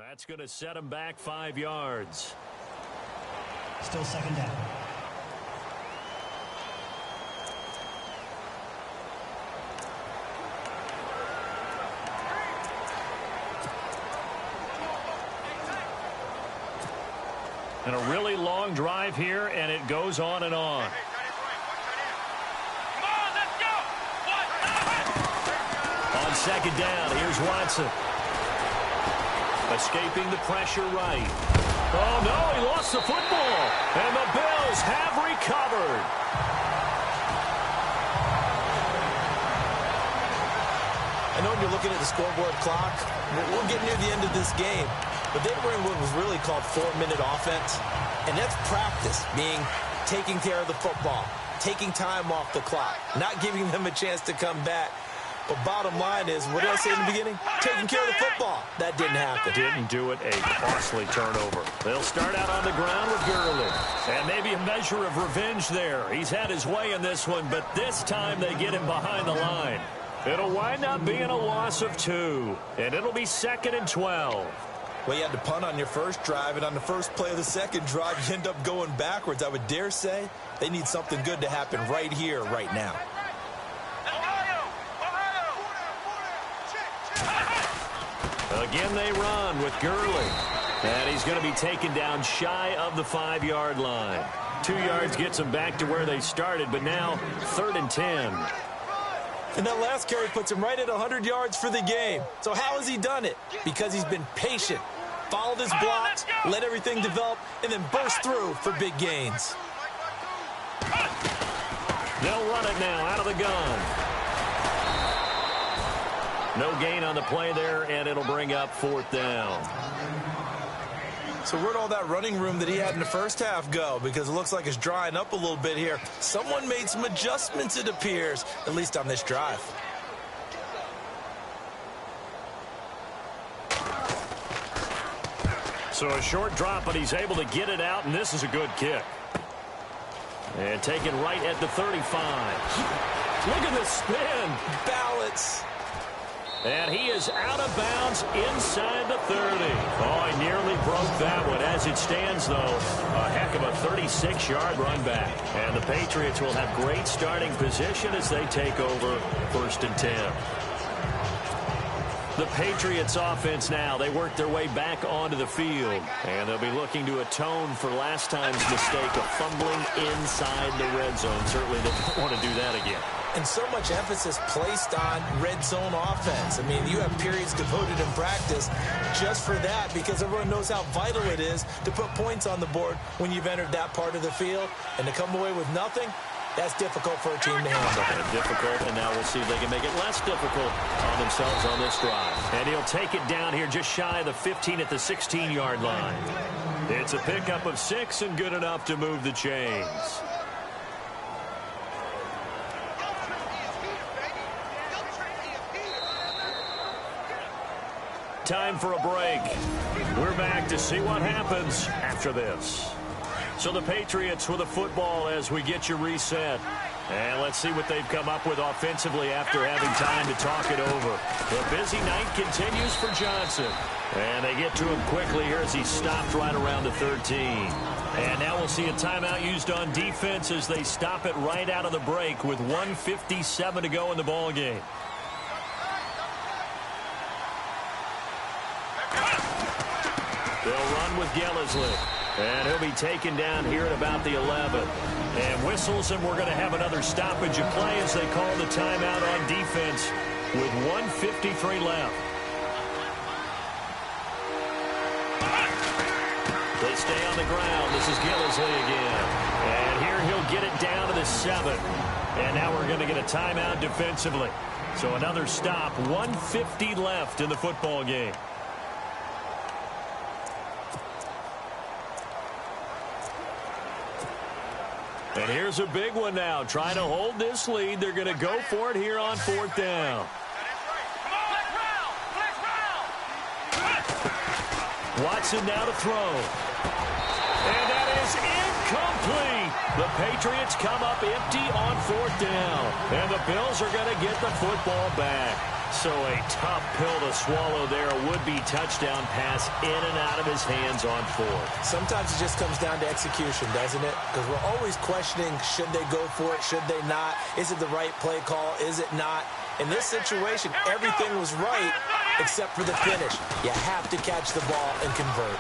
That's going to set him back 5 yards. Still second down. And a really long drive here, and it goes on and on. On second down, here's Watson. Escaping the pressure right. Oh, no, he lost the football. And the Bills have recovered. I know when you're looking at the scoreboard clock, we'll get near the end of this game. But they were in what was really called 4-minute offense. And that's practice, meaning taking care of the football, taking time off the clock, not giving them a chance to come back. But bottom line is, what did I say in the beginning? Taking care of the football. That didn't happen. Didn't do it. A costly turnover. They'll start out on the ground with Gurley. And maybe a measure of revenge there. He's had his way in this one, but this time they get him behind the line. It'll wind up being a loss of 2. And it'll be 2nd and 12. Well, you had to punt on your first drive, and on the first play of the second drive, you end up going backwards. I would dare say they need something good to happen right here, right now. Again, they run with Gurley. And he's going to be taken down shy of the 5-yard line. 2 yards gets him back to where they started, but now 3rd and 10. And that last carry puts him right at 100 yards for the game. So how has he done it? Because he's been patient, followed his blocks, let everything develop, and then burst through for big gains. They'll run it now out of the gun. No gain on the play there, and it'll bring up 4th down. So where'd all that running room that he had in the first half go? Because it looks like it's drying up a little bit here. Someone made some adjustments, it appears, at least on this drive. So a short drop, but he's able to get it out, and this is a good kick. And taken right at the 35. Look at the spin. Balance. And he is out of bounds inside the 30. Oh, he nearly broke that one. As it stands, though, a heck of a 36-yard run back. And the Patriots will have great starting position as they take over 1st and 10. The Patriots offense now, they work their way back onto the field. And they'll be looking to atone for last time's mistake of fumbling inside the red zone. Certainly they don't want to do that again. And so much emphasis placed on red zone offense. I mean, you have periods devoted in practice just for that because everyone knows how vital it is to put points on the board when you've entered that part of the field. And to come away with nothing, that's difficult for a team to handle. And difficult, and now we'll see if they can make it less difficult on themselves on this drive. And he'll take it down here just shy of the 15 at the 16-yard line. It's a pickup of 6 and good enough to move the chains. Time for a break. We're back to see what happens after this. So the Patriots with the football as we get you reset. And let's see what they've come up with offensively after having time to talk it over. The busy night continues for Johnson. And they get to him quickly here as he stopped right around the 13. And now we'll see a timeout used on defense as they stop it right out of the break with 1:57 to go in the ballgame. They'll run with Gillisley. And he'll be taken down here at about the 11. And whistles, and we're going to have another stoppage of play as they call the timeout on defense with 1:53 left. They stay on the ground. This is Gillisley again. And here he'll get it down to the 7. And now we're going to get a timeout defensively. So another stop. 1:50 left in the football game. And here's a big one now. Trying to hold this lead. They're going to go for it here on 4th down. Watson now to throw. And that is incomplete. The Patriots come up empty on 4th down. And the Bills are going to get the football back. So a tough pill to swallow there. A would-be touchdown pass in and out of his hands on fourth. Sometimes it just comes down to execution, doesn't it? Because we're always questioning, should they go for it, should they not? Is it the right play call, is it not? In this situation, everything was right except for the finish. You have to catch the ball and convert.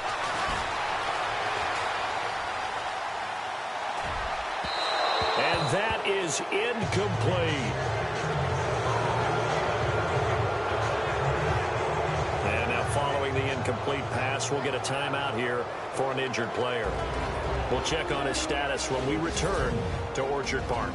And that is incomplete. And now following the incomplete pass, we'll get a timeout here for an injured player. We'll check on his status when we return to Orchard Park.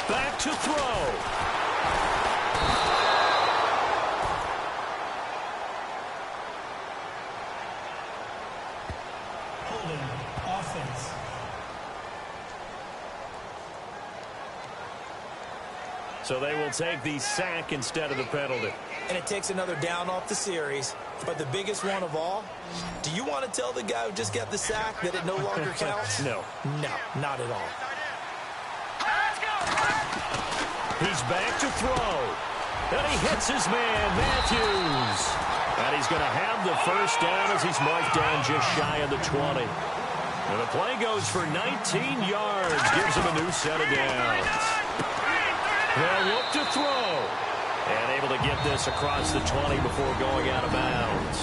Back to throw. Offense. So they will take the sack instead of the penalty. And it takes another down off the series. But the biggest one of all, do you want to tell the guy who just got the sack that it no longer counts? No. No, not at all. He's back to throw. And he hits his man, Matthews. And he's going to have the first down as he's marked down just shy of the 20. And the play goes for 19 yards. Gives him a new set of downs. They'll look to throw. And able to get this across the 20 before going out of bounds.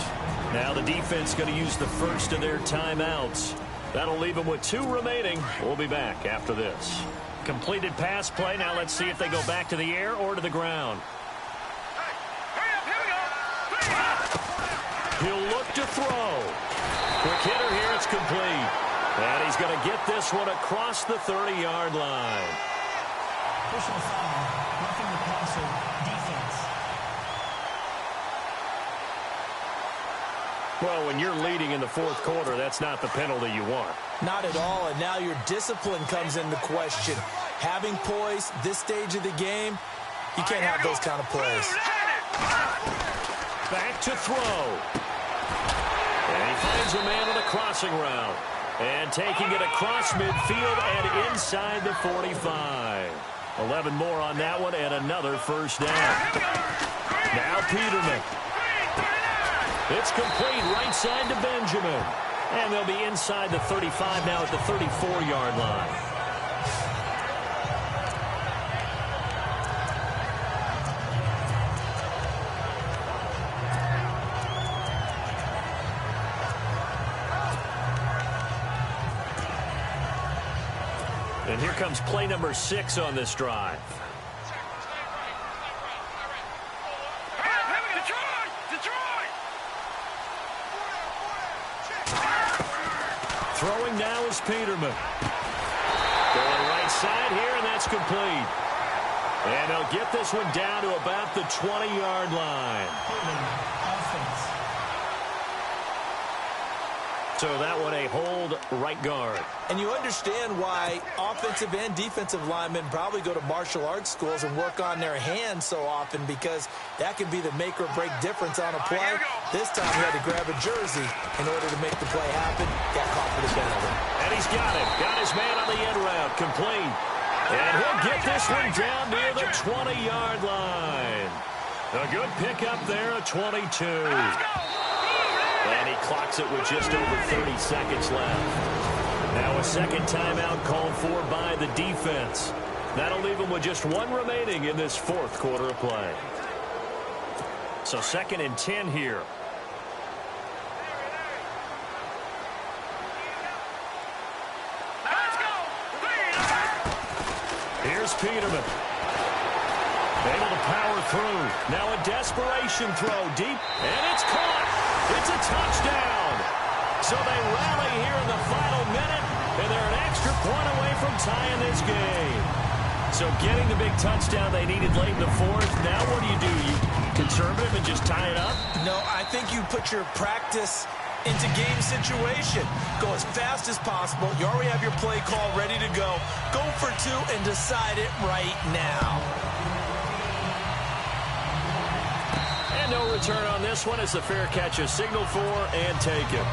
Now the defense going to use the first of their timeouts. That'll leave them with 2 remaining. We'll be back after this. Completed pass play. Now let's see if they go back to the air or to the ground. He'll look to throw. Quick hitter here. It's complete. And he's going to get this one across the 30-yard line. Personal foul. Roughing the passer. Defense. Well, when you're leading in the fourth quarter, that's not the penalty you want. Not at all, and now your discipline comes into question. Having poise this stage of the game, you can't have those kind of plays. Back to throw. And he finds a man on a crossing route. And taking it across midfield and inside the 45. 11 more on that one and another first down. Now Peterman. It's complete right side to Benjamin. And they'll be inside the 35 now at the 34-yard line. And here comes play number 6 on this drive. Throwing now is Peterman. Going right side here, and that's complete. And they'll get this one down to about the 20-yard line. Offense. So that one a hold right guard. And you understand why offensive and defensive linemen probably go to martial arts schools and work on their hands so often, because that can be the make or break difference on a play. This time he had to grab a jersey in order to make the play happen. Got caught for the penalty. And he's got it. Got his man on the end route. Complete. And he'll get this one down near the 20-yard line. A good pickup there, a 22. And he clocks it with just over 30 seconds left. Now a second timeout called for by the defense. That'll leave him with just 1 remaining in this fourth quarter of play. So 2nd and 10 here. Here's Peterman. Able to power through. Now a desperation throw deep, and it's caught. It's a touchdown. So they rally here in the final minute, and they're an extra point away from tying this game. So getting the big touchdown they needed late in the fourth. Now what do? You conservative and just tie it up? No, I think you put your practice into game situation. Go as fast as possible. You already have your play call ready to go. Go for 2 and decide it right now. And no return on this one. It's a fair catch is signaled for and taken.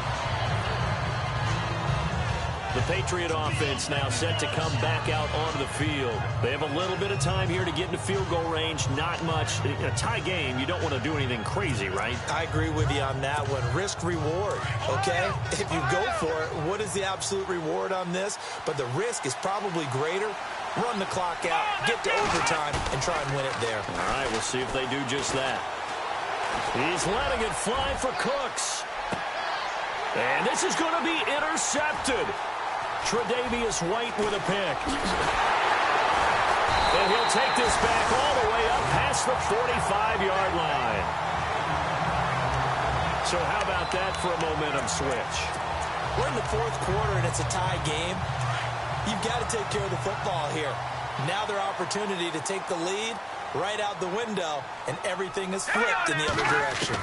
The Patriot offense now set to come back out onto the field. They have a little bit of time here to get into field goal range. Not much. In a tie game, you don't want to do anything crazy, right? I agree with you on that one. Risk-reward, okay? If you go for it, what is the absolute reward on this? But the risk is probably greater. Run the clock out, get to overtime, and try and win it there. All right, we'll see if they do just that. He's letting it fly for Cooks. And this is going to be intercepted. Tre'Davious White with a pick. And he'll take this back all the way up past the 45-yard line. So how about that for a momentum switch? We're in the fourth quarter, and it's a tie game. You've got to take care of the football here. Now their opportunity to take the lead right out the window, and everything is flipped in the other direction.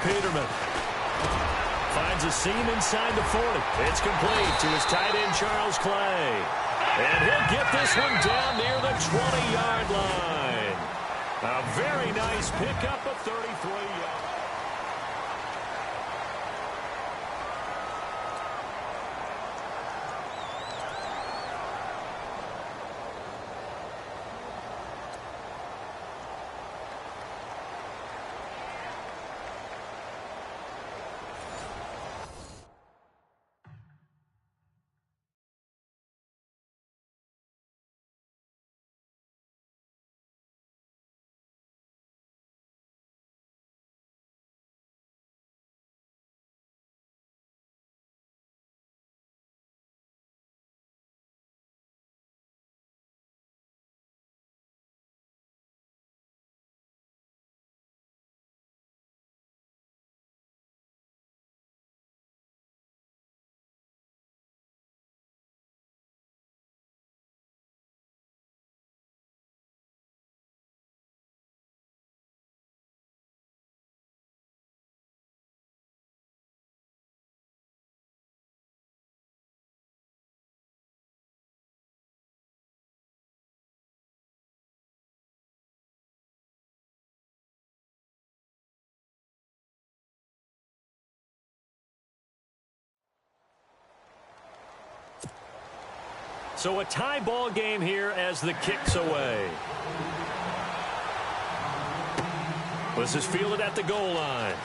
Peterman finds a seam inside the 40. It's complete to his tight end, Charles Clay. And he'll get this one down near the 20-yard line. A very nice pickup of 33 yards. So a tie ball game here as the kick's away. This is fielded at the goal line.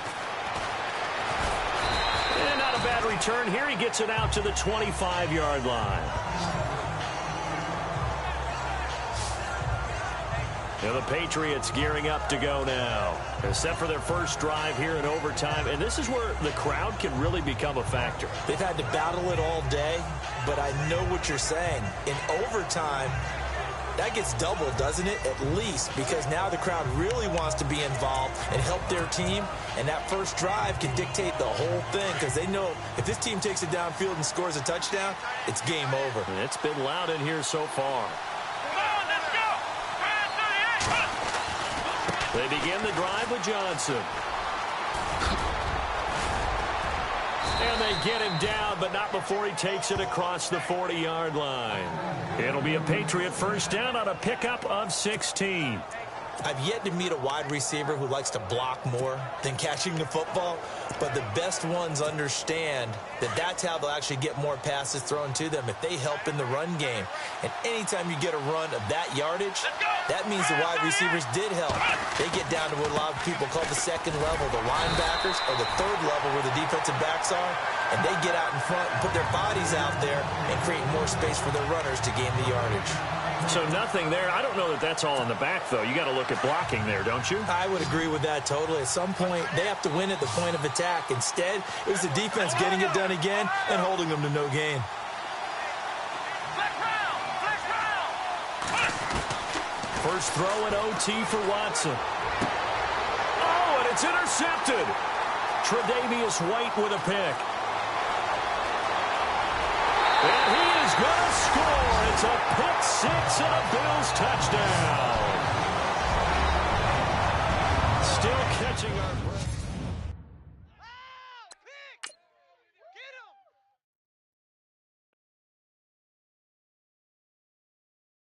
And not a bad return here. He gets it out to the 25-yard line. And the Patriots gearing up to go now. They're set for their first drive here in overtime. And this is where the crowd can really become a factor. They've had to battle it all day, but I know what you're saying. In overtime, that gets doubled, doesn't it? At least, because now the crowd really wants to be involved and help their team. And that first drive can dictate the whole thing because they know if this team takes it downfield and scores a touchdown, it's game over. And it's been loud in here so far. They begin the drive with Johnson. And they get him down, but not before he takes it across the 40-yard line. It'll be a Patriot first down on a pickup of 16. I've yet to meet a wide receiver who likes to block more than catching the football, but the best ones understand that that's how they'll actually get more passes thrown to them if they help in the run game. And anytime you get a run of that yardage, that means the wide receivers did help. They get down to what a lot of people call the second level, the linebackers, or the third level where the defensive backs are, and they get out in front and put their bodies out there and create more space for their runners to gain the yardage. So nothing there. I don't know that that's all in the back, though. You got to look at blocking there, don't you? I would agree with that totally. At some point, they have to win at the point of attack. Instead, it was the defense getting it done again and holding them to no gain. First throw in OT for Watson. Oh, and it's intercepted. Tre'Davious White with a pick. And he is going to score. It's a pick six and a Bills touchdown. Still catching our breath.